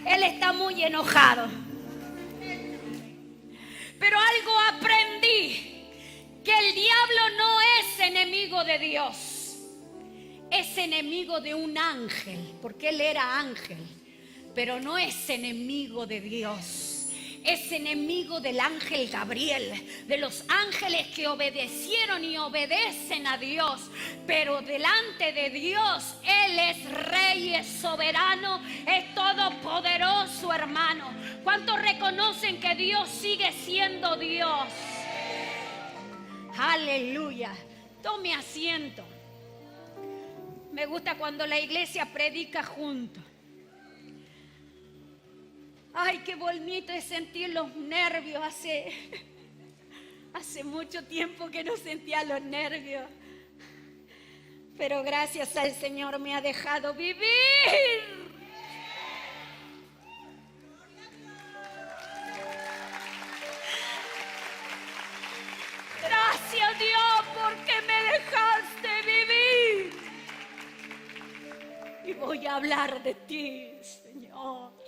Él está muy enojado. Pero algo aprendí, que el diablo no es enemigo de Dios, es enemigo de un ángel, porque él era ángel, pero no es enemigo de Dios. Es enemigo del ángel Gabriel, de los ángeles que obedecieron y obedecen a Dios. Pero delante de Dios, Él es rey, es soberano, es todopoderoso, hermano. ¿Cuántos reconocen que Dios sigue siendo Dios? Aleluya. Tome asiento. Me gusta cuando la iglesia predica juntos. Ay, qué bonito es sentir los nervios. Hace mucho tiempo que no sentía los nervios. Pero gracias al Señor me ha dejado vivir. Gracias, Dios, porque me dejaste vivir. Y voy a hablar de ti, Señor.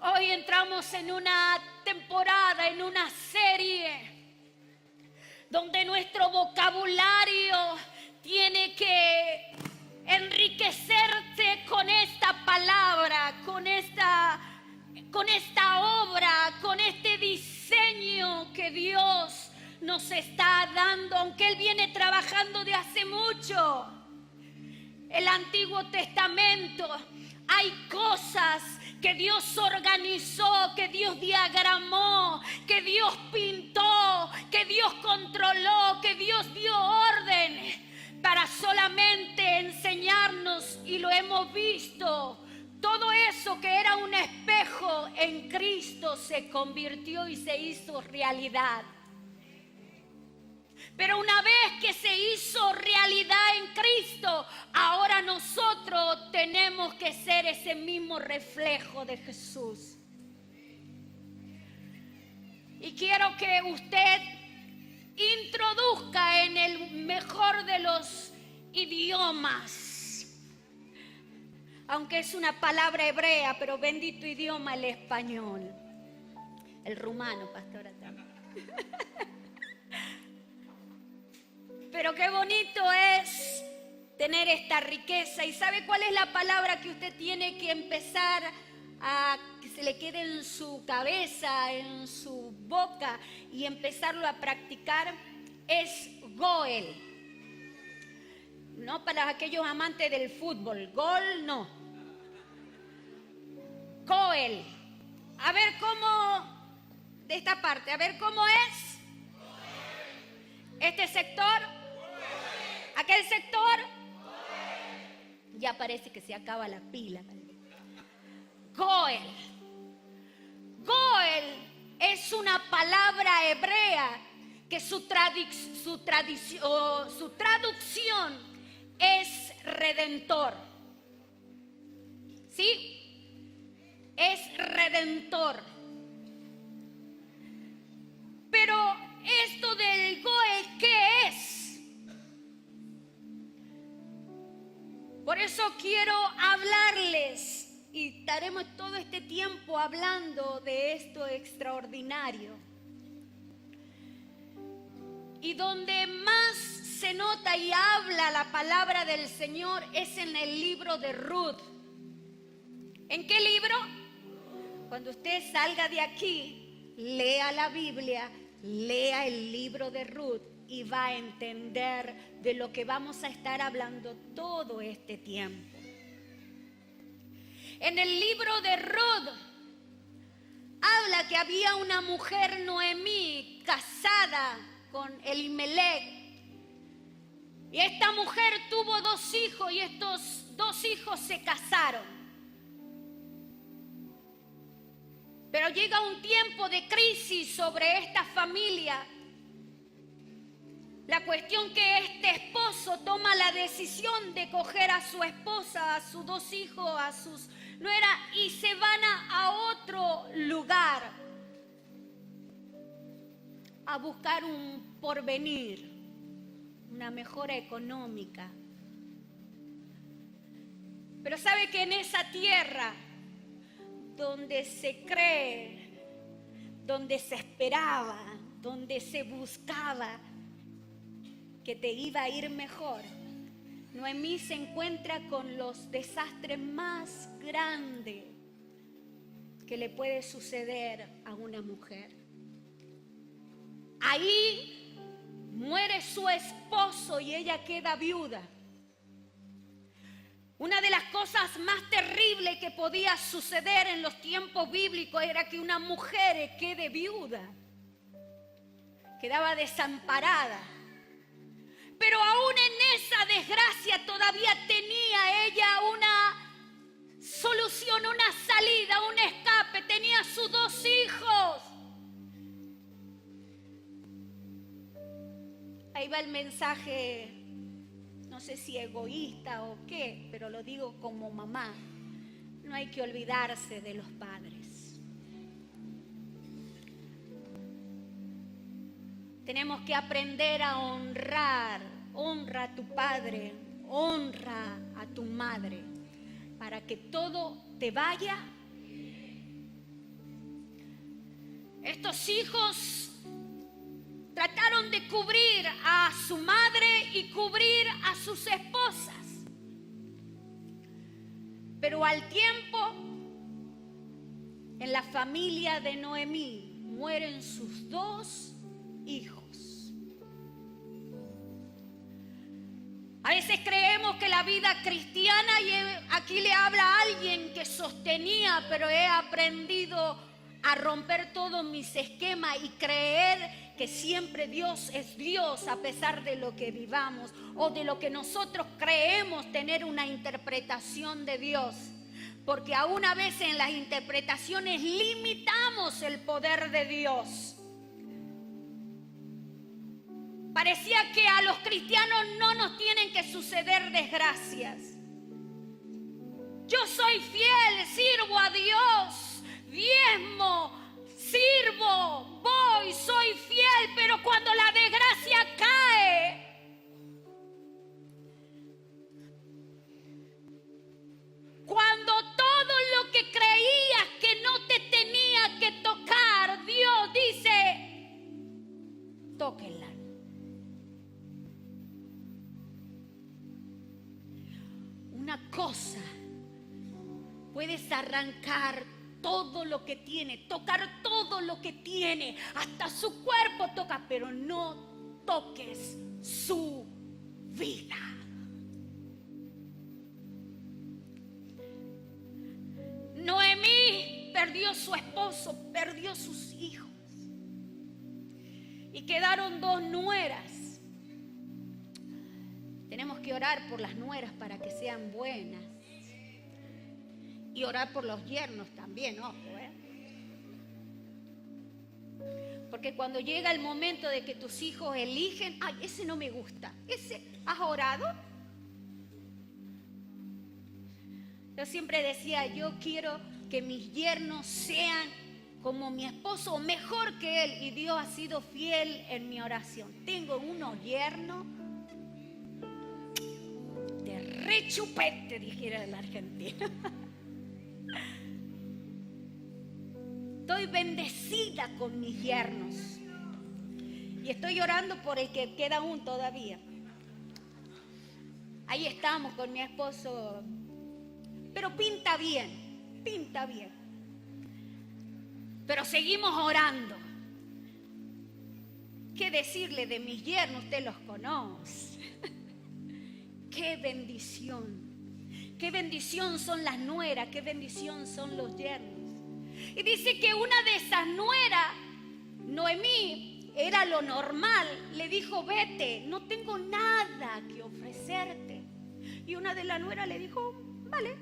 Hoy entramos en una temporada, en una serie, donde nuestro vocabulario tiene que enriquecerse con esta palabra, con esta obra, con este diseño que Dios nos está dando, aunque Él viene trabajando de hace mucho. El Antiguo Testamento, hay cosas que Dios organizó, que Dios diagramó, que Dios pintó, que Dios controló, que Dios dio orden para solamente enseñarnos, y lo hemos visto. Todo eso que era un espejo en Cristo se convirtió y se hizo realidad. Pero una vez que se hizo realidad en Cristo, ahora nosotros tenemos que ser ese mismo reflejo de Jesús. Y quiero que usted introduzca en el mejor de los idiomas, aunque es una palabra hebrea, pero bendito idioma el español. El rumano, pastora, también. Pero qué bonito es tener esta riqueza. ¿Y sabe cuál es la palabra que usted tiene que empezar a que se le quede en su cabeza, en su boca, y empezarlo a practicar? Es Goel. No para aquellos amantes del fútbol. Gol no. Goel. A ver cómo, de esta parte, a ver cómo es. Este sector. Aquel sector, ya parece que se acaba la pila. Goel. Goel es una palabra hebrea que su traducción es redentor. ¿Sí? Es redentor. Pero esto del Goel, ¿qué es? Por eso quiero hablarles, y estaremos todo este tiempo hablando de esto extraordinario. Y donde más se nota y habla la palabra del Señor es en el libro de Ruth. ¿En qué libro? Cuando usted salga de aquí, lea la Biblia, lea el libro de Ruth, y va a entender de lo que vamos a estar hablando todo este tiempo. En el libro de Ruth habla que había una mujer, Noemí, casada con Elimelech. Y esta mujer tuvo 2 hijos, y estos 2 hijos se casaron. Pero llega un tiempo de crisis sobre esta familia. La cuestión que este esposo toma la decisión de coger a su esposa, a sus 2 hijos, a sus nueras, y se van a otro lugar a buscar un porvenir, una mejora económica. Pero sabe que en esa tierra donde se cree, donde se esperaba, donde se buscaba que te iba a ir mejor, Noemí se encuentra con los desastres más grandes que le puede suceder a una mujer. Ahí muere su esposo y ella queda viuda. Una de las cosas más terribles que podía suceder en los tiempos bíblicos era que una mujer quede viuda, quedaba desamparada. Pero aún en esa desgracia todavía tenía ella una solución, una salida, un escape. Tenía sus 2 hijos. Ahí va el mensaje, no sé si egoísta o qué, pero lo digo como mamá. No hay que olvidarse de los padres. Tenemos que aprender a honrar. Honra a tu padre, honra a tu madre, para que todo te vaya. Estos hijos trataron de cubrir a su madre y cubrir a sus esposas. Pero al tiempo, en la familia de Noemí, mueren sus 2 hijos. A veces creemos que la vida cristiana, y aquí le habla a alguien que sostenía, pero he aprendido a romper todos mis esquemas y creer que siempre Dios es Dios a pesar de lo que vivamos o de lo que nosotros creemos tener una interpretación de Dios. Porque aún a veces en las interpretaciones limitamos el poder de Dios. Parecía que a los cristianos no nos tienen que suceder desgracias. Yo soy fiel, sirvo a Dios, diezmo, sirvo, voy, soy fiel, pero cuando la desgracia cae, cuando todo lo que creías que no te tenía que tocar, Dios dice, tóquenla. Una cosa, puedes arrancar todo lo que tiene, tocar todo lo que tiene, hasta su cuerpo toca, pero no toques su vida. Noemí perdió su esposo, perdió sus hijos y quedaron 2 nueras. Tenemos que orar por las nueras para que sean buenas. Y orar por los yernos también, ojo, Porque cuando llega el momento de que tus hijos eligen, ay, ese no me gusta, ese, ¿has orado? Yo siempre decía, yo quiero que mis yernos sean como mi esposo o mejor que él. Y Dios ha sido fiel en mi oración. Tengo unos yernos de rechupete, dijera la Argentina. Estoy bendecida con mis yernos. Y estoy orando por el que queda aún todavía. Ahí estamos con mi esposo. Pero pinta bien, pinta bien. Pero seguimos orando. ¿Qué decirle de mis yernos? Usted los conoce. ¡Qué bendición! ¡Qué bendición son las nueras! ¡Qué bendición son los yernos! Y dice que una de esas nueras, Noemí, era lo normal. Le dijo, vete, no tengo nada que ofrecerte. Y una de las nueras le dijo, vale,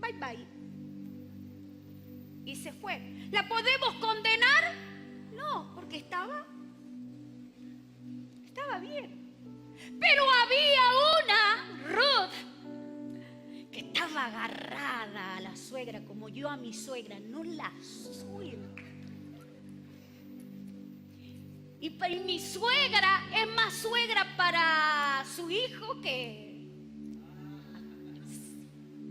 bye bye. Y se fue. ¿La podemos condenar? No, porque estaba bien. Pero había una, Ruth, que estaba agarrada a la suegra, como yo a mi suegra, no la suelto. Y mi suegra es más suegra para su hijo que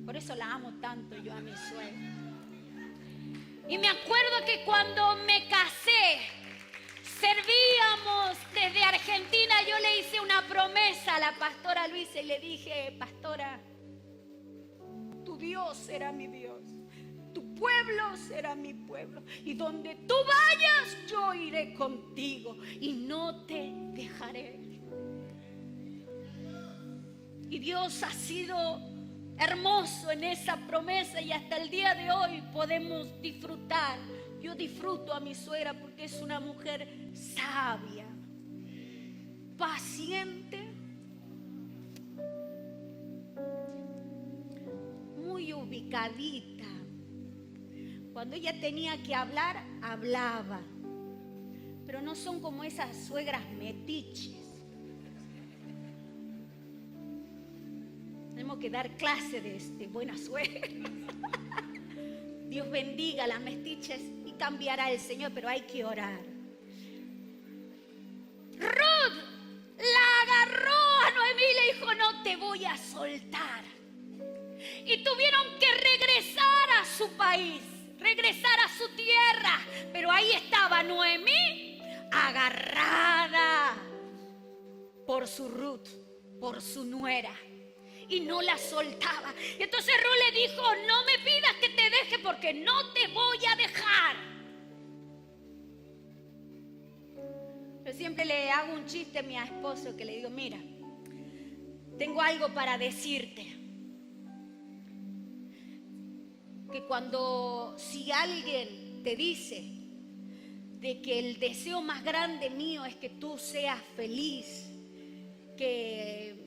Por eso la amo tanto yo a mi suegra. Y me acuerdo que cuando me casé, servíamos desde Argentina. Yo le hice una promesa a la pastora Luisa y le dije: pastora, tu Dios será mi Dios, tu pueblo será mi pueblo, y donde tú vayas yo iré contigo y no te dejaré. Y Dios ha sido hermoso en esa promesa, y hasta el día de hoy podemos disfrutar. Yo disfruto a mi suegra porque es una mujer sabia, paciente, muy ubicadita. Cuando ella tenía que hablar, hablaba. Pero no son como esas suegras metiches. Tenemos que dar clase de buena suegra. Dios bendiga a las metiches y cambiará el Señor, pero hay que orar. Ruth la agarró a Noemí y le dijo: no te voy a soltar. Y tuvieron que regresar a su país, regresar a su tierra. Pero ahí estaba Noemí agarrada por su Ruth, por su nuera. Y no la soltaba. Y entonces Ruth le dijo: no me pidas que te deje porque no te voy a dejar. Yo siempre le hago un chiste a mi esposo que le digo: mira, tengo algo para decirte. Que si alguien te dice de que el deseo más grande mío es que tú seas feliz, que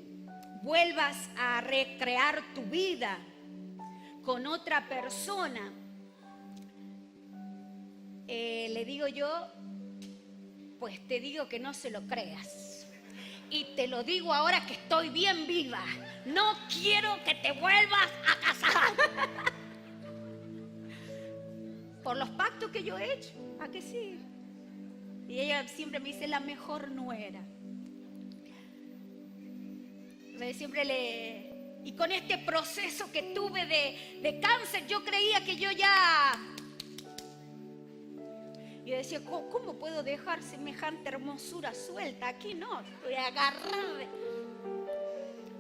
vuelvas a recrear tu vida con otra persona, le digo yo: pues te digo que no se lo creas. Y te lo digo ahora que estoy bien viva. No quiero que te vuelvas a casar. Por los pactos que yo he hecho, ¿a que sí? Y ella siempre me dice: la mejor nuera. Y con este proceso que tuve de cáncer, yo creía que yo ya... Y decía: ¿cómo puedo dejar semejante hermosura suelta? Aquí no,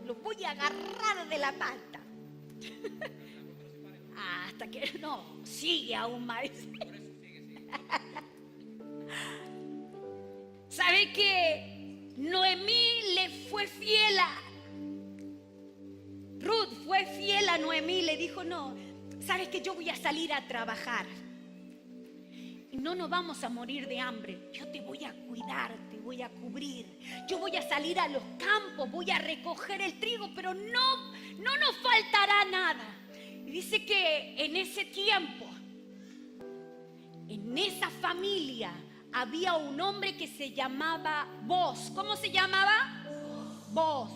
lo voy a agarrar de la pata. Hasta que no, sigue aún más. ¿Sabe que Noemí le fue fiel Ruth fue fiel a Noemí? Le dijo: no, sabes que yo voy a salir a trabajar y no nos vamos a morir de hambre. Yo te voy a cuidar, te voy a cubrir. Yo voy a salir a los campos, voy a recoger el trigo, pero no nos faltará nada. Y dice que en ese tiempo, en esa familia, había un hombre que se llamaba Boaz. ¿Cómo se llamaba? Boaz.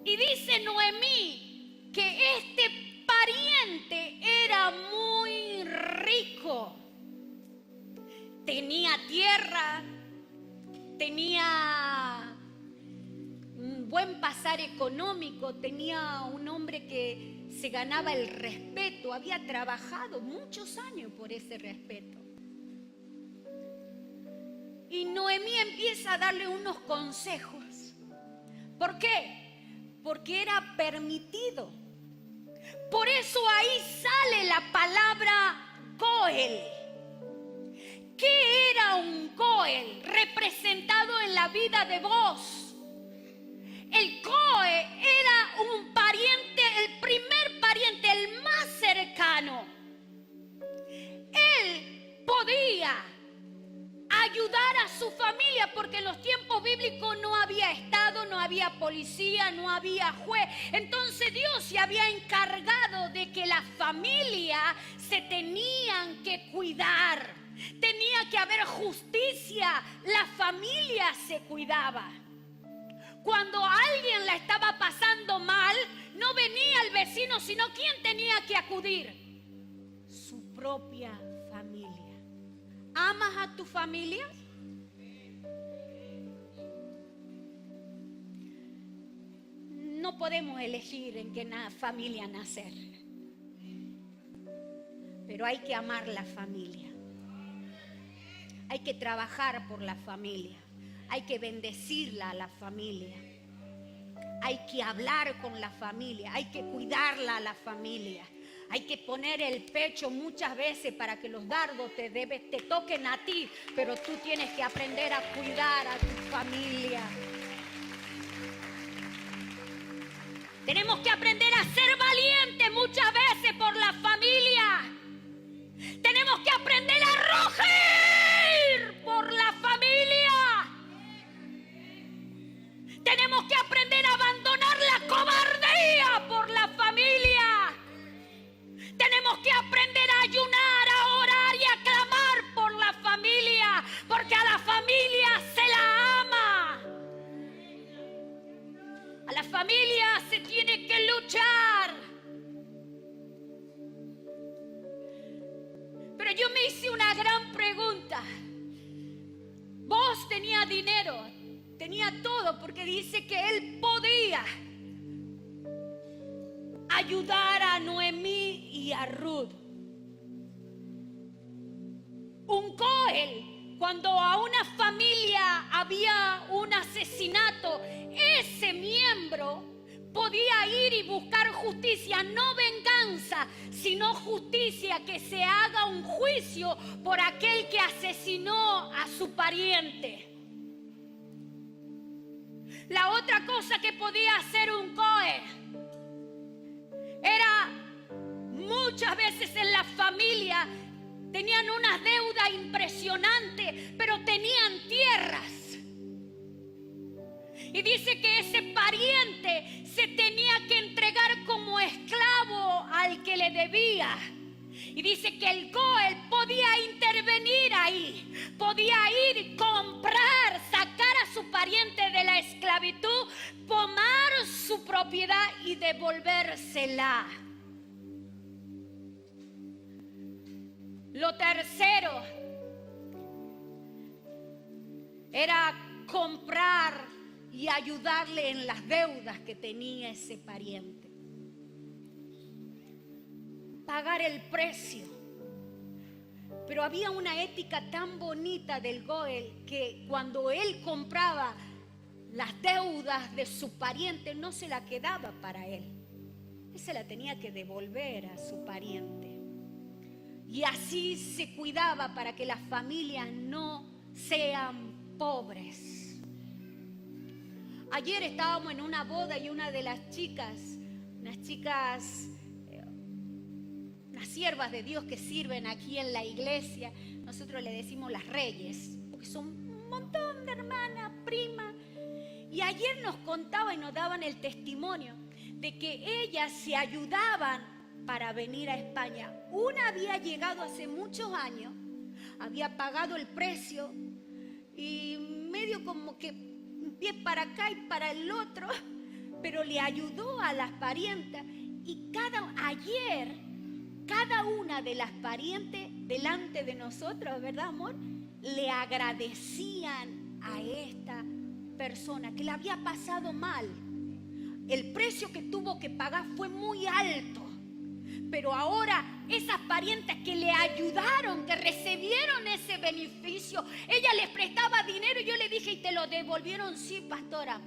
Y dice Noemí que este pariente era muy rico. Tenía tierra, tenía un buen pasar económico, tenía un hombre que se ganaba el respeto, había trabajado muchos años por ese respeto. Y Noemí empieza a darle unos consejos. ¿Por qué? Porque era permitido. Por eso ahí sale la palabra Coel. ¿Qué era un Coel? Representado en la vida de Boaz. El Coel era un pariente, el primer pariente, el más cercano. Él podía ayudar a su familia, porque en los tiempos bíblicos no había Estado, no había policía, no había juez. Entonces Dios se había encargado de que las familias se tenían que cuidar. Tenía que haber justicia, la familia se cuidaba. Cuando alguien la estaba pasando mal, no venía el vecino, sino ¿quién tenía que acudir? Su propia familia. ¿Amas a tu familia? no podemos elegir en qué familia nacer, pero hay que amar la familia. Hay que trabajar por la familia. Hay que bendecirla a la familia. Hay que hablar con la familia. Hay que cuidarla a la familia. Hay que poner el pecho muchas veces para que los dardos te toquen a ti, pero tú tienes que aprender a cuidar a tu familia. Tenemos que aprender a ser valientes muchas veces por la familia. Tenemos que aprender a rugir por la familia. Tenemos que aprender a abandonar la cobardía por la familia. Tenemos que aprender a ayunar, a orar y a clamar por la familia, porque a la familia se la ama. A la familia se tiene que luchar. Pero yo me hice una gran pregunta. Vos tenía dinero, tenía todo, porque dice que él podía ayudar a Noemí y a Ruth. Un Goel, cuando a una familia había un asesinato, ese miembro podía ir y buscar justicia, no venganza, sino justicia, que se haga un juicio por aquel que asesinó a su pariente. La otra cosa que podía hacer un Goel era, muchas veces en la familia tenían unas deudas impresionantes, pero tenían tierras. Y dice que ese pariente se tenía que entregar como esclavo al que le debía. Y dice que el Goel podía intervenir ahí, podía ir, comprar, sacar a su pariente de la esclavitud, tomar su propiedad y devolvérsela. Lo tercero era comprar y ayudarle en las deudas que tenía ese pariente. Pagar el precio. Pero había una ética tan bonita del Goel que cuando él compraba las deudas de su pariente, no se la quedaba para él. Él se la tenía que devolver a su pariente. Y así se cuidaba para que las familias no sean pobres. Ayer estábamos en una boda y una de las chicas, unas siervas de Dios que sirven aquí en la iglesia, nosotros le decimos las reyes, porque son un montón de hermanas, primas. Y ayer nos contaban y nos daban el testimonio de que ellas se ayudaban para venir a España. Una había llegado hace muchos años, había pagado el precio y medio como que un pie para acá y para el otro, pero le ayudó a las parientas. Y ayer cada una de las parientes delante de nosotros, ¿verdad, amor? Le agradecían a esta persona que le había pasado mal. El precio que tuvo que pagar fue muy alto. Pero ahora esas parientes que le ayudaron, que recibieron ese beneficio, ella les prestaba dinero y yo le dije, ¿y te lo devolvieron? Sí, pastora.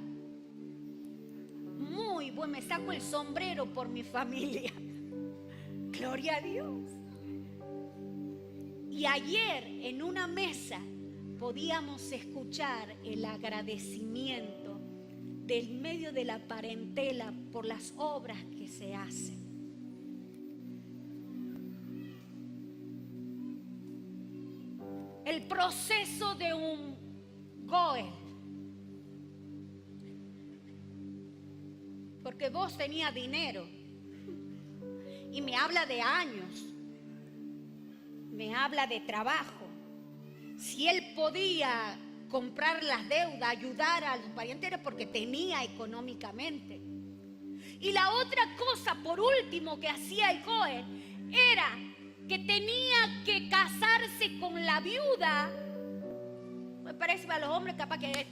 Muy bueno, me saco el sombrero por mi familia. Gloria a Dios. Y ayer en una mesa podíamos escuchar el agradecimiento del medio de la parentela por las obras que se hacen. El proceso de un Goel. Porque vos tenías dinero. Y me habla de años. Me habla de trabajo. Si él podía comprar las deudas, ayudar a los parientes, era porque tenía económicamente. Y la otra cosa, por último, que hacía el Goel era que tenía que casarse con la viuda. Me parece a los hombres capaz que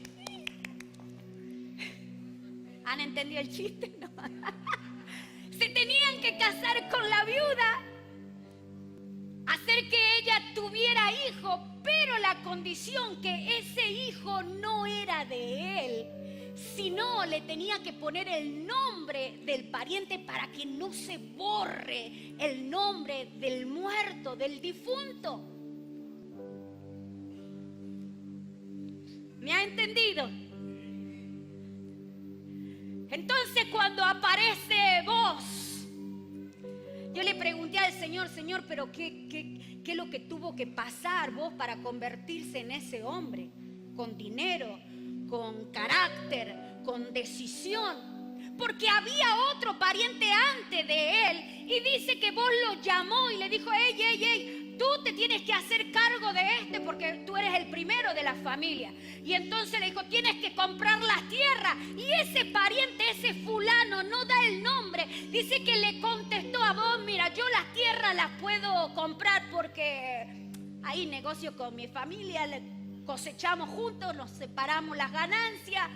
¿Han entendido el chiste? No. Se tenían que casar con la viuda, hacer que ella tuviera hijo, pero la condición que ese hijo no era de él, sino le tenía que poner el nombre del pariente para que no se borre el nombre del muerto, del difunto. ¿Me ha entendido? Entonces cuando aparece Boaz, yo le pregunté al Señor, Señor, pero ¿qué es lo que tuvo que pasar vos para convertirse en ese hombre? Con dinero, con carácter, con decisión. Porque había otro pariente antes de él y dice que vos lo llamó y le dijo, ey, tú te tienes que hacer cargo de este porque tú eres el primero de la familia. Y entonces le dijo, tienes que comprar las tierras. Y ese pariente, ese fulano, no da el nombre. Dice que le contestó a vos, mira, yo las tierras las puedo comprar porque ahí negocio con mi familia, cosechamos juntos, nos separamos las ganancias.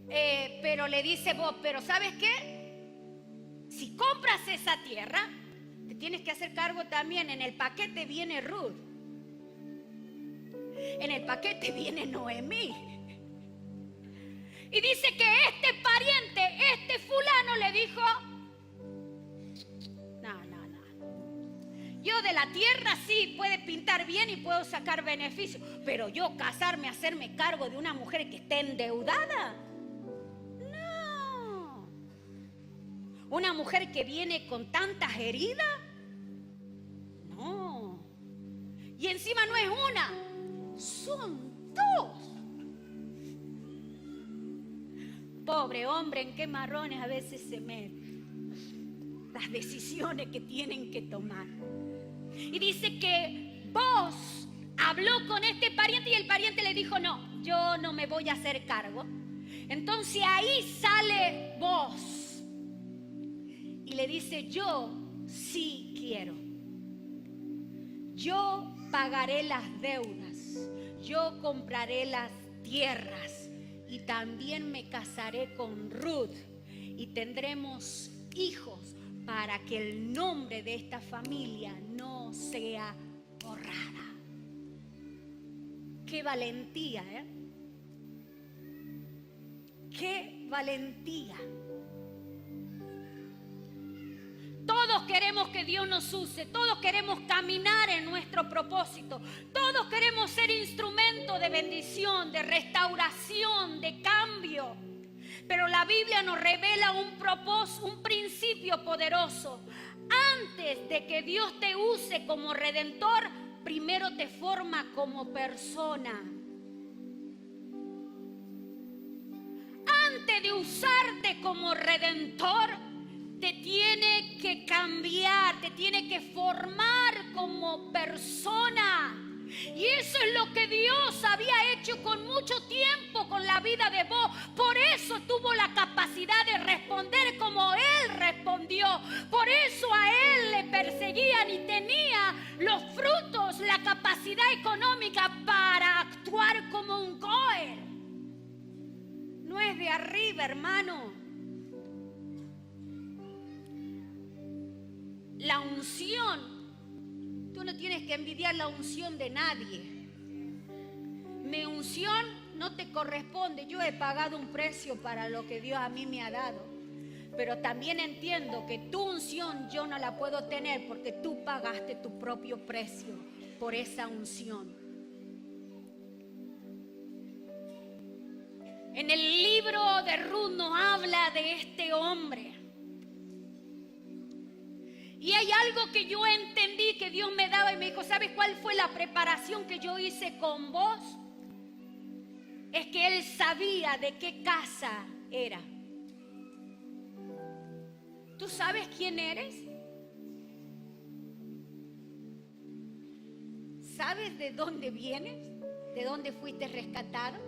Pero le dice vos, pero ¿sabes qué? Si compras esa tierra, te tienes que hacer cargo también. En el paquete viene Ruth. En el paquete viene Noemí. Y dice que este pariente, este fulano le dijo, no. Yo de la tierra sí puede pintar bien y puedo sacar beneficio, pero yo casarme, hacerme cargo de una mujer que esté endeudada, no. Una mujer que viene con tantas heridas, no. Y encima no es una, son dos. Pobre hombre, en qué marrones a veces se meten. Las decisiones que tienen que tomar. Y dice que Boaz habló con este pariente y el pariente le dijo, no, yo no me voy a hacer cargo. Entonces ahí sale Boaz y le dice, yo sí quiero. Yo pagaré las deudas, yo compraré las tierras y también me casaré con Ruth y tendremos hijos para que el nombre de esta familia no sea borrada. Qué valentía, ¿eh? Qué valentía. Todos queremos que Dios nos use, todos queremos caminar en nuestro propósito, todos queremos ser instrumento de bendición, de restauración, de cambio. Pero la Biblia nos revela un principio poderoso. Antes de que Dios te use como redentor, primero te forma como persona. Antes de usarte como redentor, te tiene que cambiar, te tiene que formar como persona. Y eso es lo que Dios había hecho con mucho tiempo con la vida de Boaz. Por eso tuvo la capacidad de responder como él respondió. Por eso a él le perseguían y tenía los frutos, la capacidad económica para actuar como un Goel. No es de arriba, hermano. La unción. Tú no tienes que envidiar la unción de nadie. Mi unción no te corresponde. Yo he pagado un precio para lo que Dios a mí me ha dado. Pero también entiendo que tu unción yo no la puedo tener porque tú pagaste tu propio precio por esa unción. En el libro de Ruth nos habla de este hombre. Y hay algo que yo entendí que Dios me daba y me dijo, ¿sabes cuál fue la preparación que yo hice con vos? Es que él sabía de qué casa era. ¿Tú sabes quién eres? ¿Sabes de dónde vienes? ¿De dónde fuiste rescatado?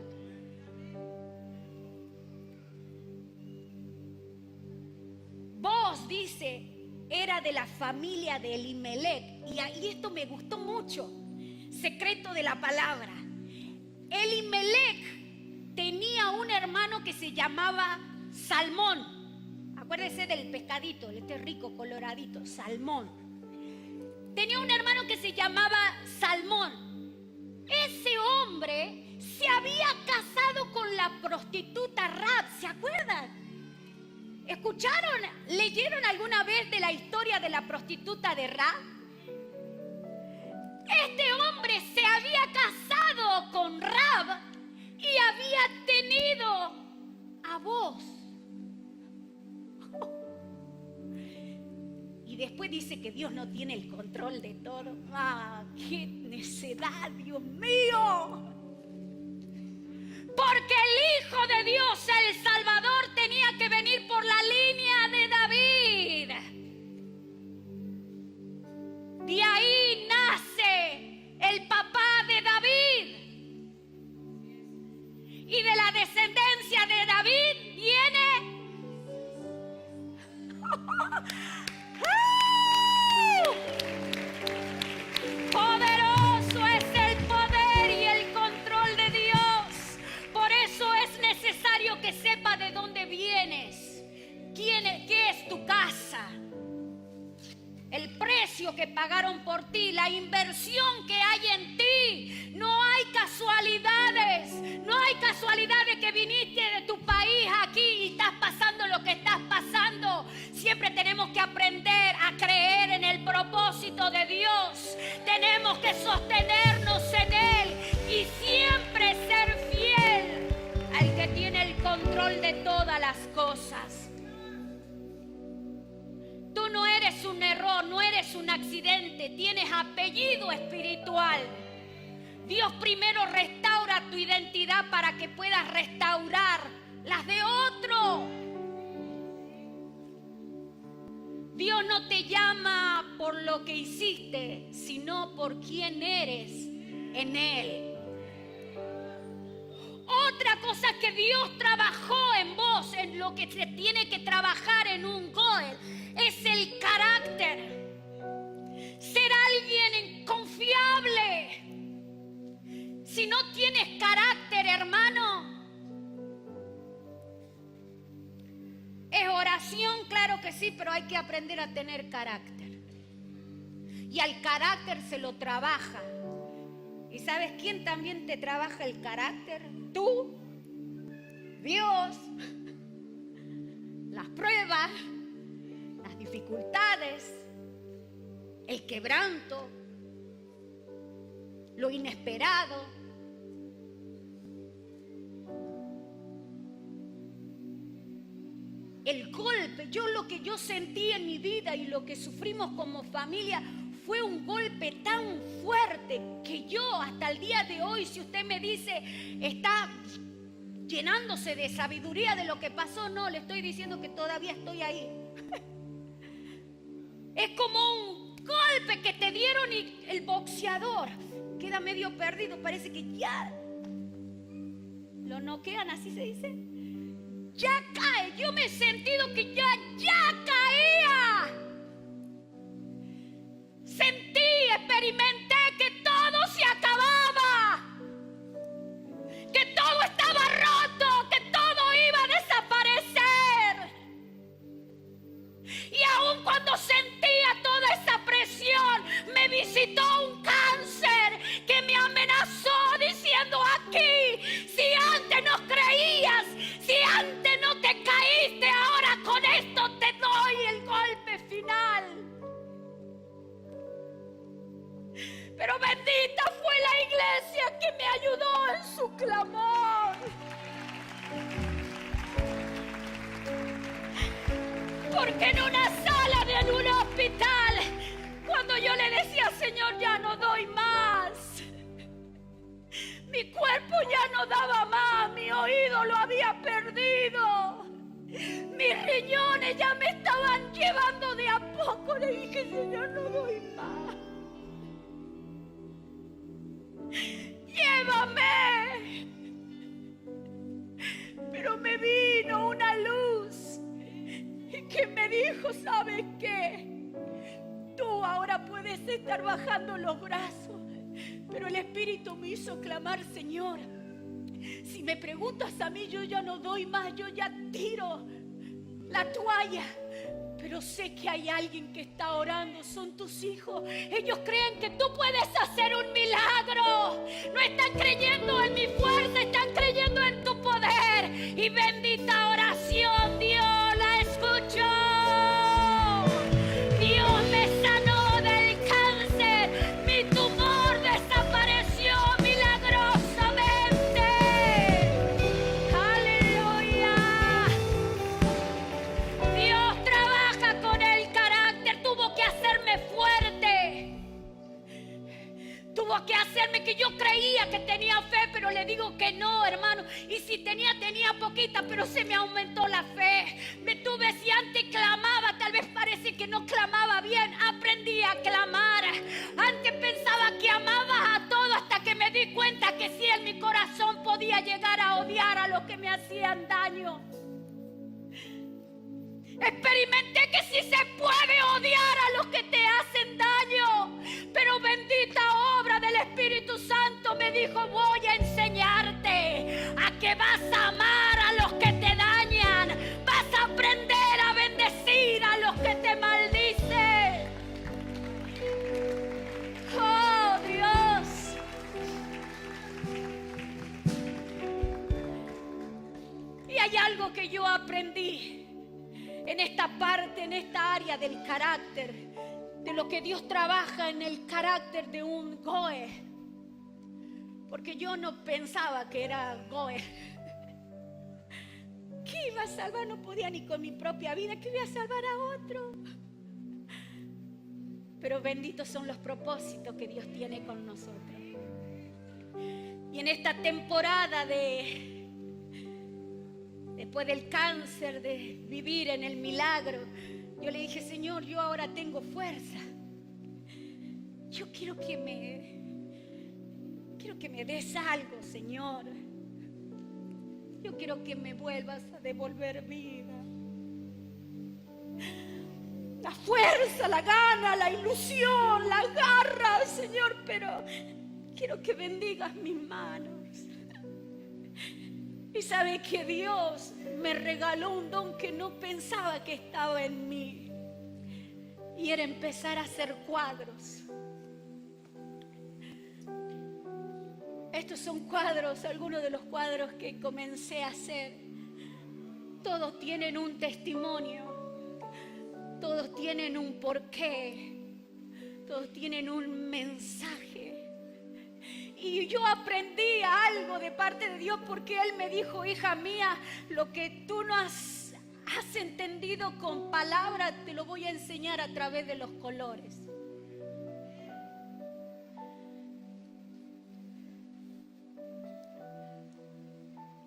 Vos, dice, era de la familia de Elimelech. Y esto me gustó mucho. Secreto de la palabra. Elimelech tenía un hermano que se llamaba Salmón. Acuérdese del pescadito, este rico coloradito, salmón. Tenía un hermano que se llamaba Salmón. Ese hombre se había casado con la prostituta Rahab, ¿se acuerdan? ¿Escucharon, leyeron alguna vez de la historia de la prostituta de Rahab? Este hombre se había casado con Rahab y había tenido a Booz. Y después dice que Dios no tiene el control de todo. ¡Ah, qué necedad, Dios mío! Porque el Hijo de Dios, el Salvador, tenía que venir por la línea de David. De ahí nace el papá de David. Y de la descendencia de David viene... Poderoso es el poder y el control de Dios. Por eso es necesario que sepa de dónde vienes, qué es tu casa, el precio que pagaron por ti, la inversión que hay en ti. No hay casualidades, no hay casualidades que viniste de tu país aquí y estás pasando lo que estás pasando. Siempre tenemos que aprender a creer en el propósito de Dios. Tenemos que sostenernos en Él y siempre ser fiel al que tiene el control de todas las cosas. Tú no eres un error, no eres un accidente, tienes apellido espiritual. Dios primero restaura tu identidad para que puedas restaurar las de otro. Dios no te llama por lo que hiciste, sino por quién eres en Él. Otra cosa que Dios trabajó en vos, en lo que se tiene que trabajar en un Goel, es el carácter. Ser alguien confiable. Si no tienes carácter, hermano, es oración, claro que sí, pero hay que aprender a tener carácter. Y al carácter se lo trabaja. ¿Y sabes quién también te trabaja el carácter? Tú, Dios, las pruebas, las dificultades, el quebranto, lo inesperado. El golpe, lo que yo sentí en mi vida y lo que sufrimos como familia fue un golpe tan fuerte que yo hasta el día de hoy, si usted me dice, está llenándose de sabiduría de lo que pasó, no, le estoy diciendo que todavía estoy ahí. Es como un golpe que te dieron y el boxeador queda medio perdido, parece que ya lo noquean, así se dice. Ya cae, yo me he sentido que ya caía. Sentí, experimenté que todo se acababa, que todo estaba roto, que todo iba a desaparecer. Y aun cuando sentía toda esa presión, me visitó un cáncer que me amenazó diciendo: aquí, si antes no creías, si antes no te caíste, ahora con esto te doy el golpe final. Pero bendita fue la iglesia que me ayudó en su clamor. Porque en una sala de un hospital, cuando yo le decía: Señor, ya no doy más, mi cuerpo ya no daba más, mi oído lo había perdido, mis riñones ya me estaban llevando de a poco, le dije: Señor, no doy más, llévame. Pero me vino una luz que me dijo: ¿sabes qué? Tú ahora puedes estar bajando los brazos. Pero el Espíritu me hizo clamar: Señor, si me preguntas a mí, yo ya no doy más, yo ya tiro la toalla. Pero sé que hay alguien que está orando, son tus hijos. Ellos creen que tú puedes hacer un milagro. No están creyendo en mi fuerza, están creyendo en tu poder. Y bendita oración, Dios la escuchó. Dios me sanó del cáncer, mi tumor desapareció milagrosamente. Aleluya. Dios trabaja con el carácter. Tuvo que hacerme fuerte. Tuvo que hacerme que yo creía que tenía fe, pero le digo que no, hermano. Y si tenía poquita, pero se me aumentó la fe. Me tuve, si antes clamaba, tal vez parece que no clamaba bien. Aprendí a clamar. Antes pensaba que amaba a todo, hasta que me di cuenta que sí, en mi corazón podía llegar a odiar a los que me hacían daño. Experimenté que sí se puede odiar a los que te hacen daño. Pero bendita obra del Espíritu Santo me dijo: voy a enseñarte a que vas a amar a los que te dañan. Vas a aprender a bendecir a los que te maldicen. Oh, Dios. Y hay algo que yo aprendí en esta parte, en esta área del carácter, de lo que Dios trabaja en el carácter de un Goe. Porque yo no pensaba que era Goe. ¿Qué iba a salvar? No podía ni con mi propia vida. ¿Qué iba a salvar a otro? Pero benditos son los propósitos que Dios tiene con nosotros. Y en esta temporada después del cáncer, de vivir en el milagro, yo le dije: Señor, yo ahora tengo fuerza. Yo quiero que me des algo, Señor. Yo quiero que me vuelvas a devolver vida. La fuerza, la gana, la ilusión, la garra, Señor, pero quiero que bendigas mis manos. Y sabe que Dios me regaló un don que no pensaba que estaba en mí. Y era empezar a hacer cuadros. Estos son cuadros, algunos de los cuadros que comencé a hacer. Todos tienen un testimonio. Todos tienen un porqué. Todos tienen un mensaje. Y yo aprendí algo de parte de Dios, porque Él me dijo: hija mía, lo que tú no has entendido con palabras, te lo voy a enseñar a través de los colores.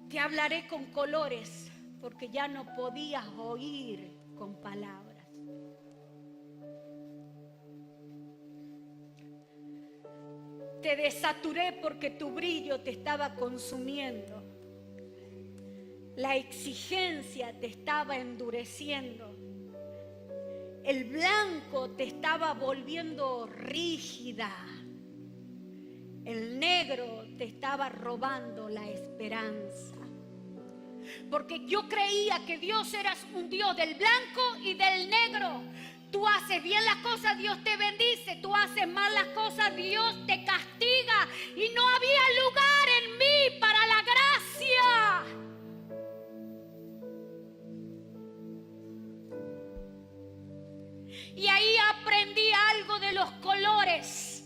Te hablaré con colores, porque ya no podías oír con palabras. Te desaturé porque tu brillo te estaba consumiendo. La exigencia te estaba endureciendo. El blanco te estaba volviendo rígida. El negro te estaba robando la esperanza. Porque yo creía que Dios era un Dios del blanco y del negro. Tú haces bien las cosas, Dios te bendice. Tú haces mal las cosas, Dios te castiga. Y no había lugar en mí para la gracia. Y ahí aprendí algo de los colores.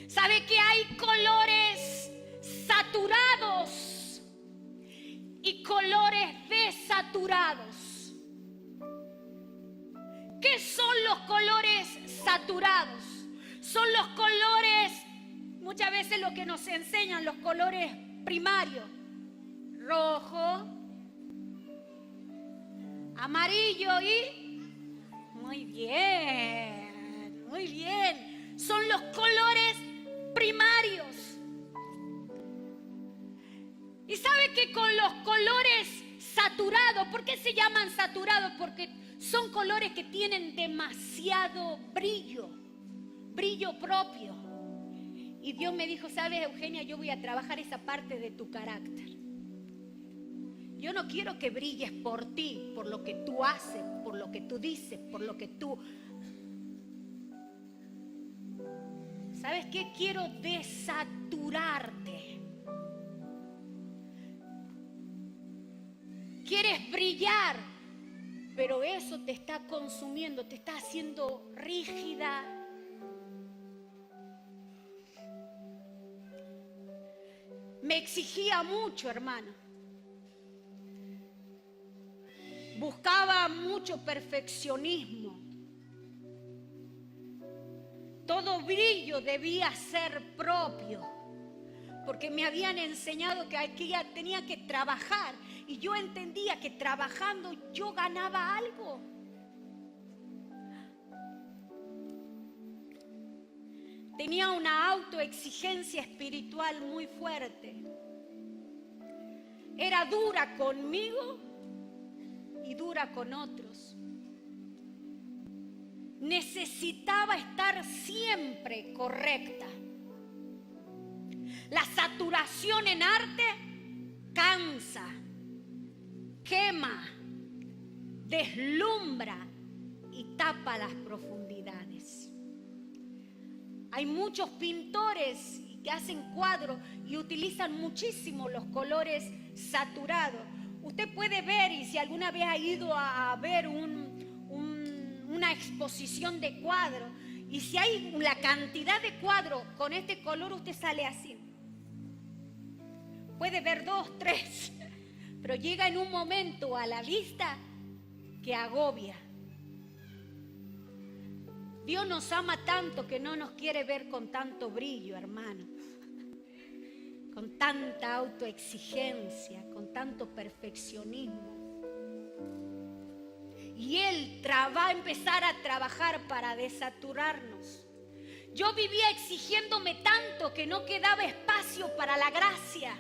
¿Sabe que hay colores saturados y colores desaturados? ¿Qué son los colores saturados? Son los colores, muchas veces lo que nos enseñan, los colores primarios. Rojo, amarillo y... Muy bien, muy bien. Son los colores primarios. Y sabe que con los colores saturados, ¿por qué se llaman saturados? Porque son colores que tienen demasiado brillo, brillo propio. Y Dios me dijo: ¿sabes, Eugenia? Yo voy a trabajar esa parte de tu carácter. Yo no quiero que brilles por ti, por lo que tú haces, por lo que tú dices, por lo que tú... ¿Sabes qué? Quiero desaturarte. Quieres brillar, pero eso te está consumiendo, te está haciendo rígida. Me exigía mucho, hermano. Buscaba mucho perfeccionismo. Todo brillo debía ser propio, porque me habían enseñado que tenía que trabajar, y yo entendía que trabajando yo ganaba algo. Tenía una autoexigencia espiritual muy fuerte. Era dura conmigo y dura con otros. Necesitaba estar siempre correcta. La saturación en arte cansa, quema, deslumbra y tapa las profundidades. Hay muchos pintores que hacen cuadros y utilizan muchísimo los colores saturados. Usted puede ver, y si alguna vez ha ido a ver una exposición de cuadros, y si hay la cantidad de cuadros con este color, usted sale así. Puede ver 2, 3, pero llega en un momento a la vista que agobia. Dios nos ama tanto que no nos quiere ver con tanto brillo, hermano, con tanta autoexigencia, con tanto perfeccionismo. Y Él va a empezar a trabajar para desaturarnos. Yo vivía exigiéndome tanto que no quedaba espacio para la gracia,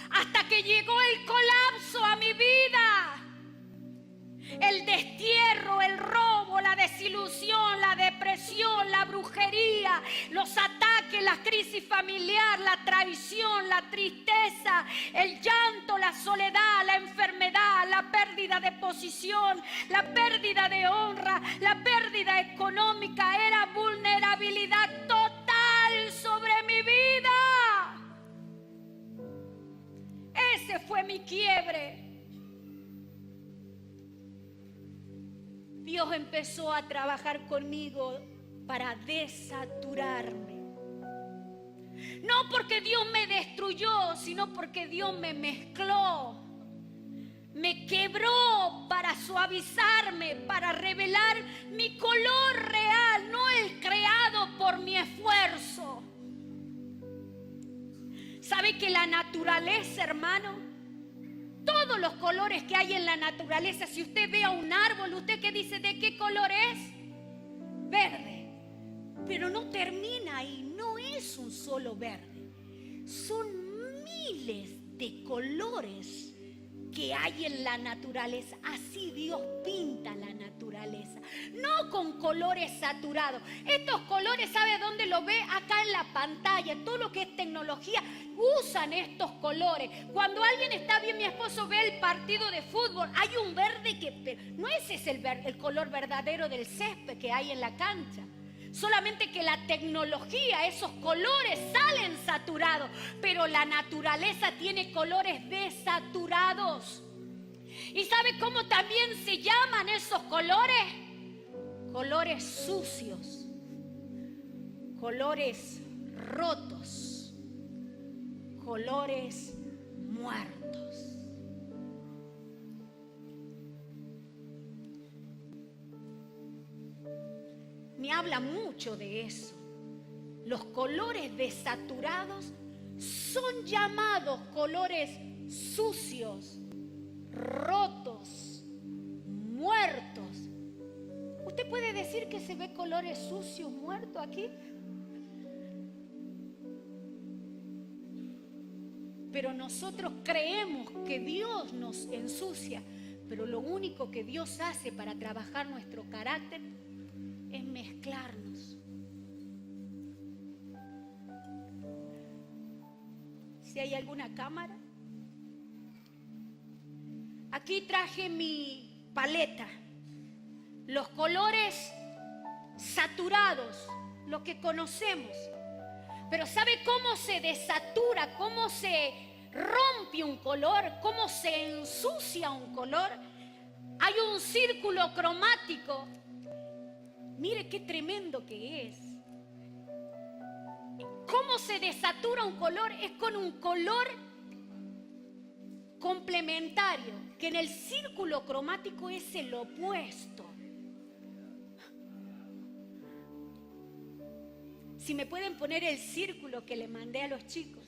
hasta que llegó el colapso a mi vida. El destierro, el robo, la desilusión, la depresión, la brujería, los ataques, la crisis familiar, la traición, la tristeza, el llanto, la soledad, la enfermedad, la pérdida de posición, la pérdida de honra, la pérdida económica. Era vulnerabilidad total sobre mi vida. Ese fue mi quiebre. Dios empezó a trabajar conmigo para desaturarme. No porque Dios me destruyó, sino porque Dios me mezcló. Me quebró para suavizarme, para revelar mi color real, no el creado por mi esfuerzo. ¿Sabe que la naturaleza, hermano? Todos los colores que hay en la naturaleza, si usted ve a un árbol, ¿usted qué dice? ¿De qué color es? Verde. Pero no termina ahí, no es un solo verde. Son miles de colores que hay en la naturaleza. Así Dios pinta la naturaleza, no con colores saturados. Estos colores, ¿sabe dónde lo ve? Acá en la pantalla. Todo lo que es tecnología, usan estos colores. Cuando alguien está bien, mi esposo ve el partido de fútbol, hay un verde que no ese es el color verdadero del césped que hay en la cancha. Solamente que la tecnología, esos colores salen saturados, pero la naturaleza tiene colores desaturados. ¿Y sabe cómo también se llaman esos colores? Colores sucios, colores rotos, colores muertos. Me habla mucho de eso. Los colores desaturados son llamados colores sucios, rotos, muertos. ¿Usted puede decir que se ve colores sucios, muertos aquí? Pero nosotros creemos que Dios nos ensucia, pero lo único que Dios hace para trabajar nuestro carácter es mezclarnos. Si hay alguna cámara, Aquí traje mi paleta. Los colores saturados, lo que conocemos. Pero ¿sabe cómo se desatura? ¿Cómo se rompe un color? ¿Cómo se ensucia un color? Hay un círculo cromático. Mire qué tremendo que es. ¿Cómo se desatura un color? Es con un color complementario, que en el círculo cromático es el opuesto. Si me pueden poner el círculo que le mandé a los chicos.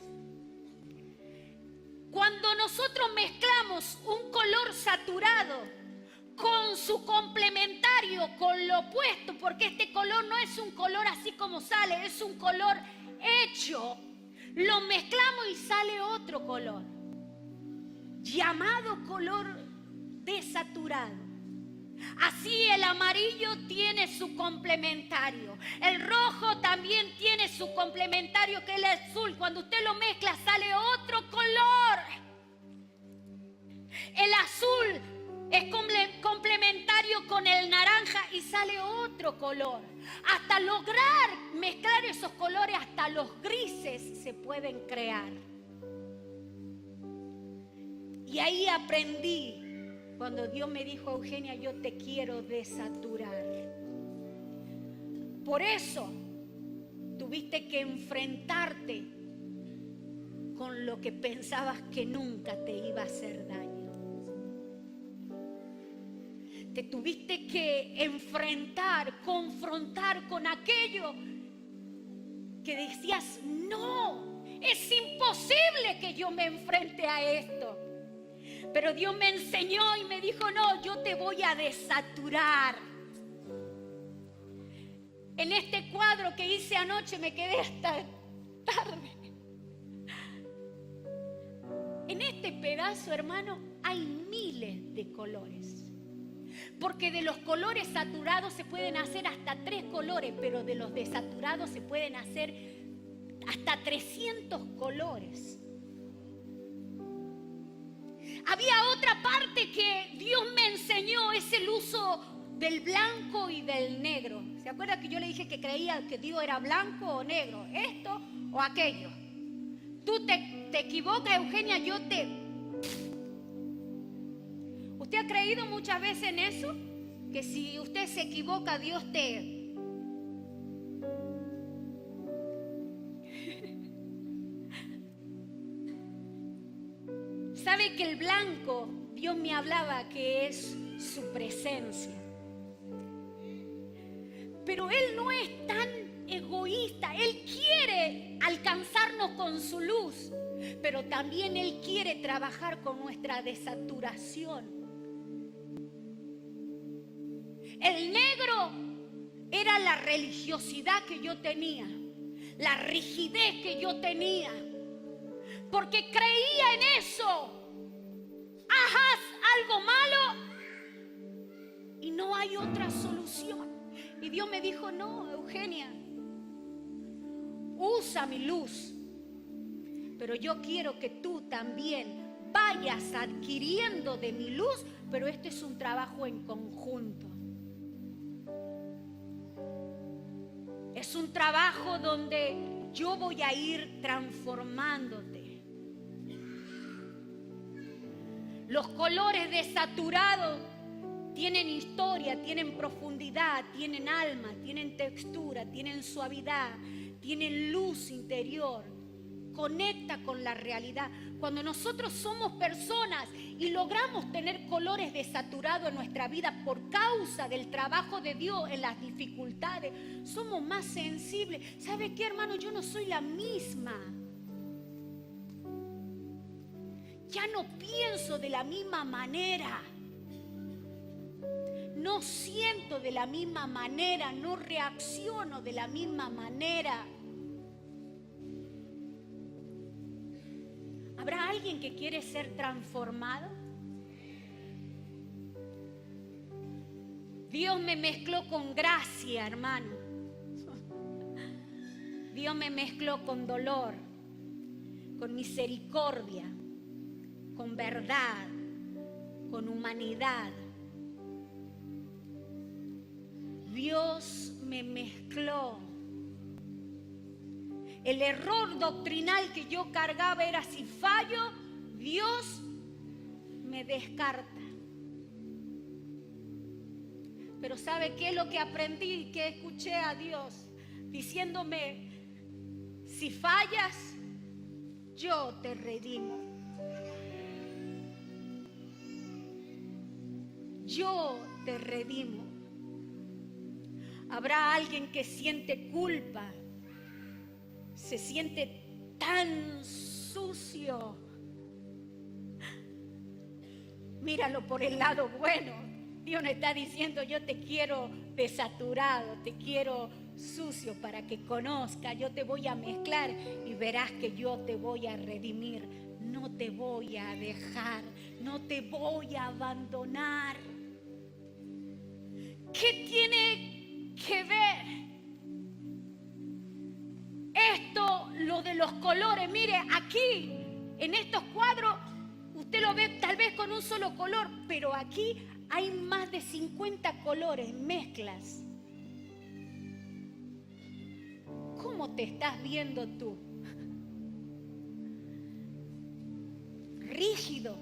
Cuando nosotros mezclamos un color saturado con su complementario, con lo opuesto, porque este color no es un color así como sale, es un color hecho, lo mezclamos y sale otro color, llamado color desaturado. Así el amarillo tiene su complementario, el rojo también tiene su complementario, que es el azul. Cuando usted lo mezcla sale otro color. El azul es complementario con el naranja y sale otro color. Hasta lograr mezclar esos colores, hasta los grises se pueden crear. Y ahí aprendí. Cuando Dios me dijo, Eugenia, yo te quiero desaturar. Por eso tuviste que enfrentarte con lo que pensabas que nunca te iba a hacer daño. Te tuviste que enfrentar, confrontar con aquello que decías, no, es imposible que yo me enfrente a esto. Pero Dios me enseñó y me dijo, no, yo te voy a desaturar. En este cuadro que hice anoche me quedé hasta tarde. En este pedazo, hermano, hay miles de colores. Porque de los colores saturados se pueden hacer hasta 3 colores, pero de los desaturados se pueden hacer hasta 300 colores. Había otra parte que Dios me enseñó, es el uso del blanco y del negro. ¿Se acuerda que yo le dije que creía que Dios era blanco o negro? Esto o aquello. Tú te equivocas, Eugenia, ¿Usted ha creído muchas veces en eso? Que si usted se equivoca, Dios te... ¿Sabe que el blanco, Dios me hablaba que es su presencia? Pero Él no es tan egoísta. Él quiere alcanzarnos con su luz, pero también Él quiere trabajar con nuestra desaturación. El negro era la religiosidad que yo tenía, la rigidez que yo tenía, porque creía en eso. Hagas algo malo y no hay otra solución. Y Dios me dijo, no, Eugenia, usa mi luz, pero yo quiero que tú también vayas adquiriendo de mi luz, pero este es un trabajo en conjunto. Es un trabajo donde yo voy a ir transformándote. Los colores desaturados tienen historia, tienen profundidad, tienen alma, tienen textura, tienen suavidad, tienen luz interior. Conecta con la realidad. Cuando nosotros somos personas y logramos tener colores desaturados en nuestra vida por causa del trabajo de Dios en las dificultades, somos más sensibles. ¿Sabe qué, hermano? Yo no soy la misma. Ya no pienso de la misma manera. No siento de la misma manera, no reacciono de la misma manera. ¿Habrá alguien que quiere ser transformado? Dios me mezcló con gracia, hermano. Dios me mezcló con dolor, con misericordia, con verdad, con humanidad. Dios me mezcló. El error doctrinal que yo cargaba era: si fallo, Dios me descarta. Pero ¿sabe qué es lo que aprendí? Que escuché a Dios diciéndome: si fallas, yo te redimo. Yo te redimo. Habrá alguien que siente culpa, se siente tan sucio. Míralo por el lado bueno. Dios nos está diciendo: yo te quiero desaturado, te quiero sucio para que conozca. Yo te voy a mezclar y verás que yo te voy a redimir. No te voy a dejar, no te voy a abandonar. ¿Qué tiene que ver esto, lo de los colores? Mire, aquí, en estos cuadros, usted lo ve tal vez con un solo color, pero aquí hay más de 50 colores, mezclas. ¿Cómo te estás viendo tú? Rígido.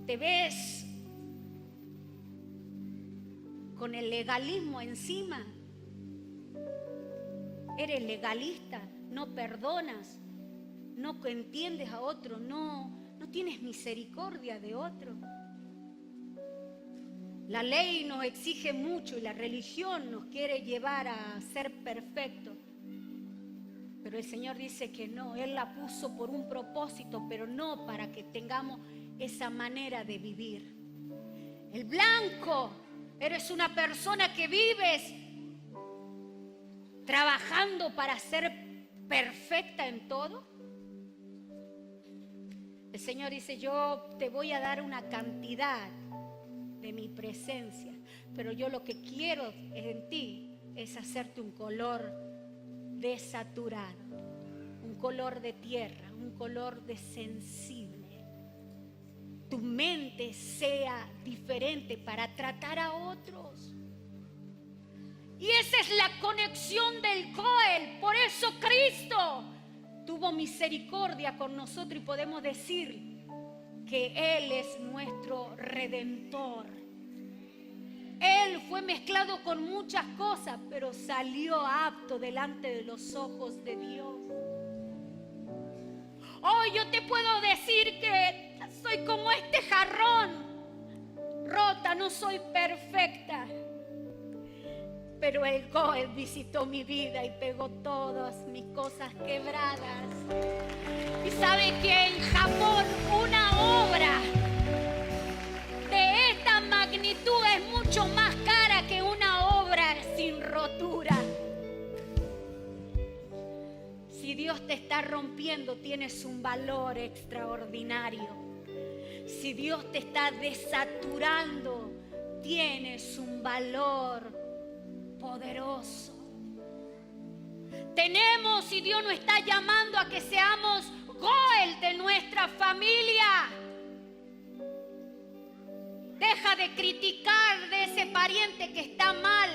¿Te ves con el legalismo encima? Eres legalista, no perdonas, no entiendes a otro, no tienes misericordia de otro. La ley nos exige mucho y la religión nos quiere llevar a ser perfectos. Pero el Señor dice que no, Él la puso por un propósito, pero no para que tengamos esa manera de vivir. El blanco, eres una persona que vives trabajando para ser perfecta en todo. El Señor dice: yo te voy a dar una cantidad de mi presencia, pero yo lo que quiero en ti es hacerte un color desaturado, un color de tierra, un color de sensible. Tu mente sea diferente para tratar a otros. Y esa es la conexión del Coel. Por eso Cristo tuvo misericordia con nosotros y podemos decir que Él es nuestro Redentor. Él fue mezclado con muchas cosas, pero salió apto delante de los ojos de Dios. Hoy yo te puedo decir que soy como este jarrón, rota, no soy perfecta. Pero el Coel visitó mi vida y pegó todas mis cosas quebradas. Y sabe que en Japón una obra de esta magnitud es mucho más cara que una obra sin rotura. Si Dios te está rompiendo, tienes un valor extraordinario. Si Dios te está desaturando, tienes un valor poderoso. Tenemos, y Dios nos está llamando a que seamos Goel de nuestra familia. Deja de criticar de ese pariente que está mal.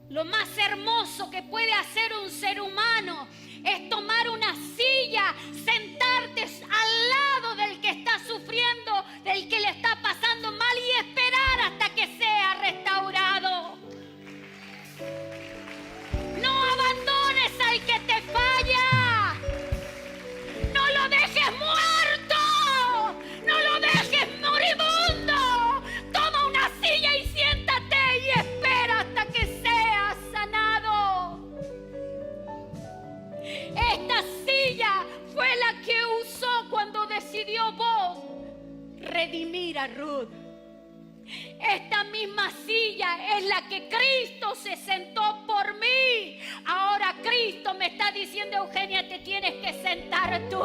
Lo más hermoso que puede hacer un ser humano es tomar una silla, sentarte al lado del que está sufriendo, del que le está pasando mal y esperar hasta que sea restaurado. No abandones al que te falla. No lo dejes muerto. No lo dejes moribundo. Toma una silla y siéntate y espera hasta que seas sanado. Esta silla fue la que usó cuando decidió Boaz redimir a Ruth. Esta misma silla es la que Cristo se sentó por mí. Ahora Cristo me está diciendo: Eugenia, te tienes que sentar tú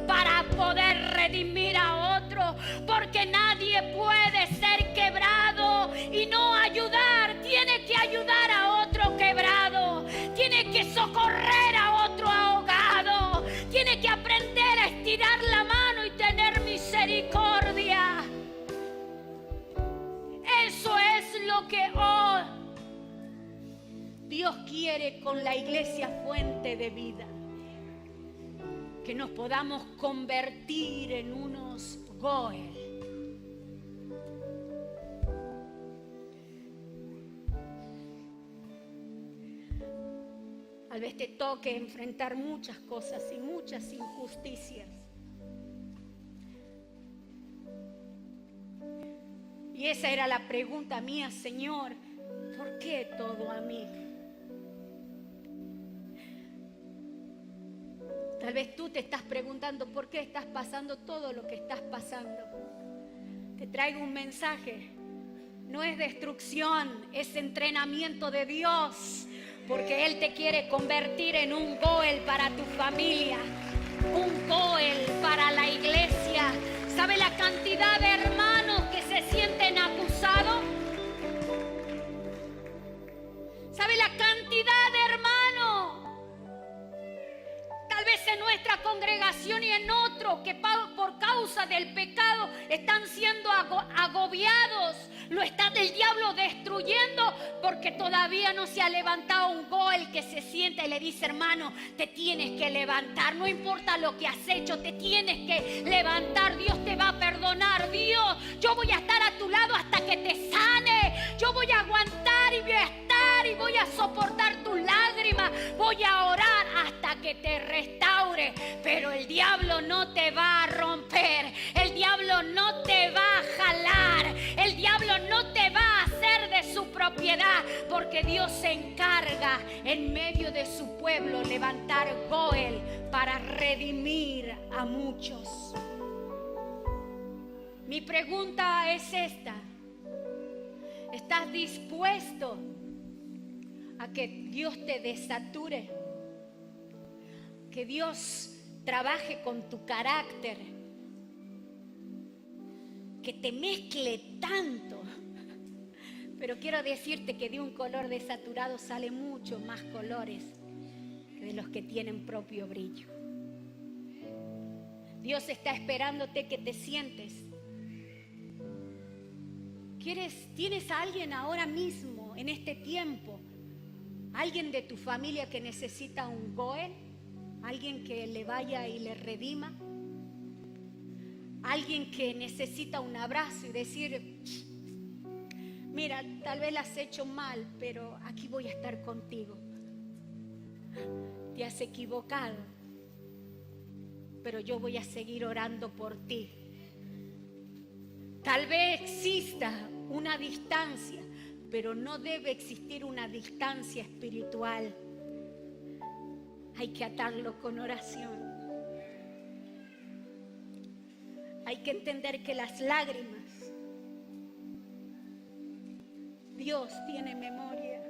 para poder redimir a otro, porque nadie puede ser quebrado y no ayudar. Tiene que ayudar a otro quebrado, tiene que socorrer a otro ahogado, tiene que aprender a estirar la mano lo que Dios quiere con la iglesia Fuente de Vida. Que nos podamos convertir en unos Goel. Tal vez te toque enfrentar muchas cosas y muchas injusticias. Y esa era la pregunta mía, Señor, ¿por qué todo a mí? Tal vez tú te estás preguntando por qué estás pasando todo lo que estás pasando. Te traigo un mensaje. No es destrucción, es entrenamiento de Dios. Porque Él te quiere convertir en un Goel para tu familia, un Goel para la iglesia. ¿Sabe la cantidad de hermanos que se sienten acusados? ¿Sabe la cantidad de hermanos? Tal vez en nuestra congregación y en otro que por causa del pecado están siendo agobiados. Lo está el diablo destruyendo porque todavía no se ha levantado un Goel que se sienta y le dice: hermano, te tienes que levantar. No importa lo que has hecho, te tienes que levantar. Dios te va a perdonar. Dios, yo voy a estar a tu lado hasta que te sane. Yo voy a aguantar y voy a estar y voy a soportar tus lágrimas. Voy a orar hasta que te restaure. Pero el diablo no te va a romper. El diablo no te va a jalar. El diablo no te va a hacer de su propiedad, porque Dios se encarga en medio de su pueblo levantar Goel para redimir a muchos. Mi pregunta es esta: ¿estás dispuesto a que Dios te desature? Que Dios trabaje con tu carácter, que te mezcle tanto. Pero quiero decirte que de un color desaturado sale mucho más colores que de los que tienen propio brillo. Dios está esperándote que te sientes. ¿Tienes a alguien ahora mismo, en este tiempo, alguien de tu familia que necesita un Goel? ¿Alguien que le vaya y le redima? Alguien que necesita un abrazo y decir: mira, tal vez la has hecho mal, pero aquí voy a estar contigo. Te has equivocado, pero yo voy a seguir orando por ti. Tal vez exista una distancia, pero no debe existir una distancia espiritual. Hay que atarlo con oración. Hay que entender que las lágrimas, Dios tiene memoria.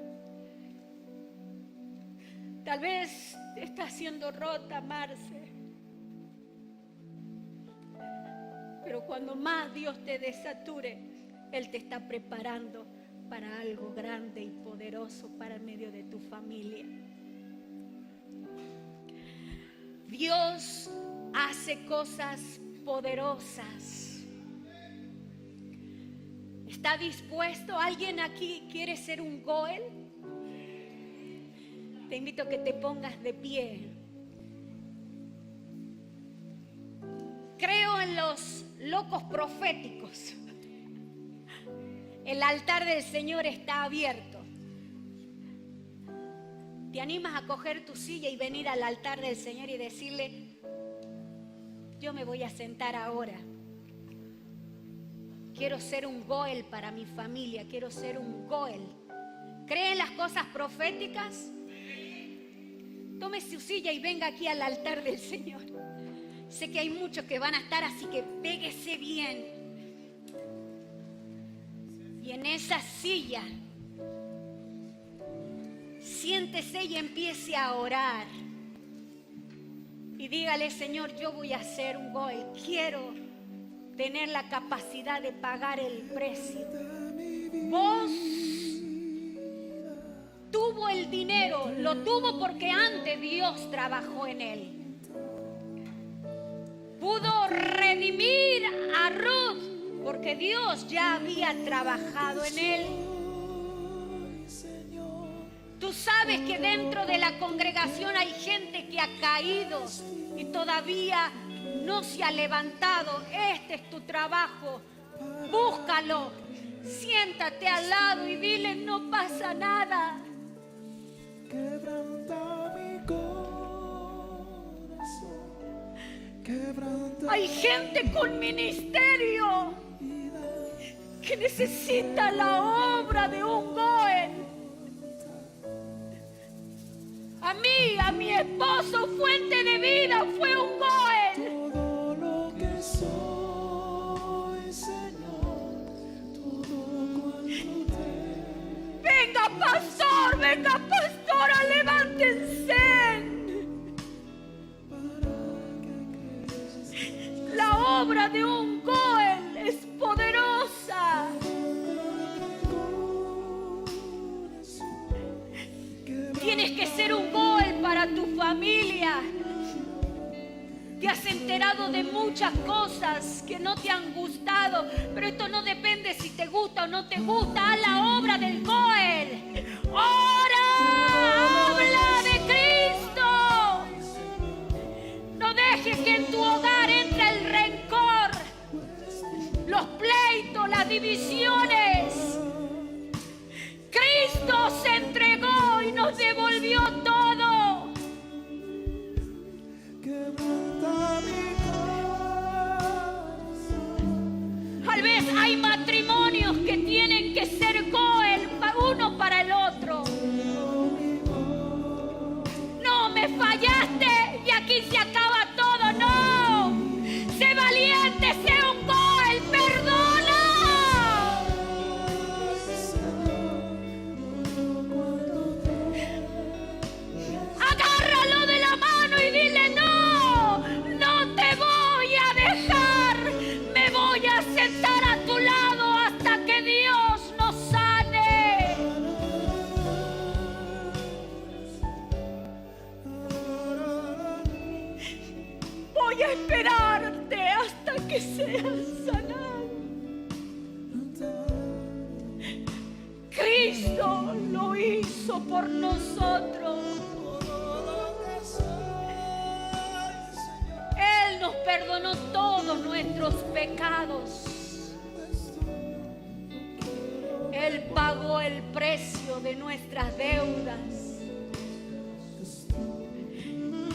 Tal vez está siendo rota, Marce. Pero cuando más Dios te desature, Él te está preparando para algo grande y poderoso para el medio de tu familia. Dios hace cosas poderosas. ¿Está dispuesto? ¿Alguien aquí quiere ser un Goel? Te invito a que te pongas de pie. Creo en los locos proféticos. El altar del Señor está abierto. ¿Te animas a coger tu silla y venir al altar del Señor y decirle: yo me voy a sentar ahora? Quiero ser un Goel para mi familia, quiero ser un Goel. ¿Creen las cosas proféticas? Tome su silla y venga aquí al altar del Señor. Sé que hay muchos que van a estar, así que péguese bien. Y en esa silla, siéntese y empiece a orar. Y dígale: Señor, yo voy a ser un Goel. Quiero tener la capacidad de pagar el precio. Vos tuvo el dinero, lo tuvo porque antes Dios trabajó en él. Pudo redimir a Ruth porque Dios ya había trabajado en él. Tú sabes que dentro de la congregación hay gente que ha caído y todavía no se ha levantado. Este es tu trabajo. Búscalo. Siéntate al lado y dile: no pasa nada. Quebranta mi corazón, quebranta. Hay gente con ministerio que necesita la obra de un Goel. A mí, a mi esposo, fuente de vida, fue un Goel. Todo lo que soy, Señor, todo cuanto te. Venga, pastora, levántense. La obra de un Goel es poderosa. Tienes que ser un Goel para tu familia. Te has enterado de muchas cosas que no te han gustado, pero esto no depende si te gusta o no te gusta. Haz la obra del Goel. ¡Ora! ¡Habla de Cristo! No dejes que en tu hogar entre el rencor, los pleitos, las divisiones. Cristo se entregó y nos devolvió todo. Tal vez hay matrimonios que tienen que ser Goel uno para el otro. No, me fallaste y aquí se acaba todo. No, sé valiente, sé un Goel, perdona. Agárralo de la mano y dile: no, no te voy a dejar. Me voy a sentar a tu lado hasta que Dios nos sane. Voy a esperarte hasta que seas sanado. Cristo lo hizo por nosotros. Él nos perdonó todos nuestros pecados. Él pagó el precio de nuestras deudas.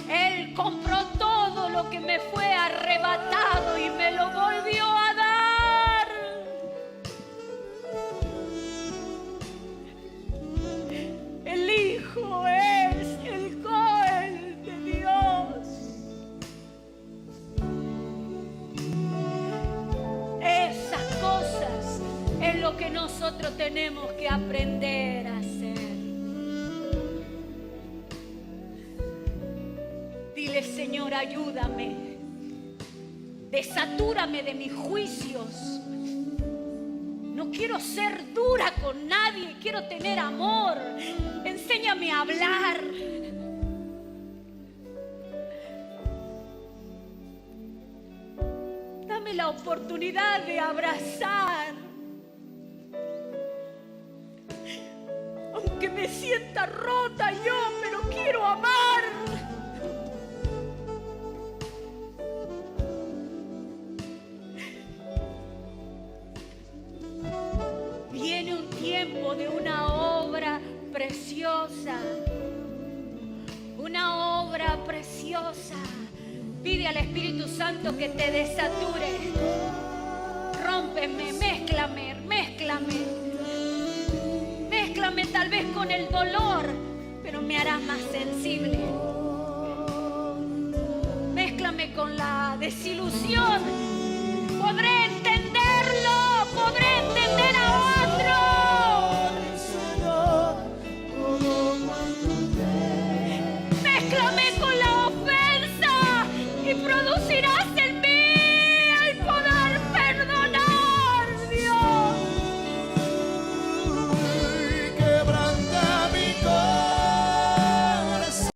Él compró todo lo que me fue arrebatado y me lo volvió a dar. El Hijo es el Goel de Dios. Esas cosas es lo que nosotros tenemos que aprender a hacer. Dile: Señor, ayúdame. Desatúrame de mis juicios. No quiero ser dura con nadie, quiero tener amor. Enséñame a hablar. Dame la oportunidad de abrazar. Aunque me sienta rota yo, pero quiero amar. Viene un tiempo de una obra preciosa. Una obra preciosa. Pide al Espíritu Santo que te desature. Rómpeme, mézclame. Mézclame tal vez con el dolor, pero me hará más sensible. Mézclame con la desilusión. Podré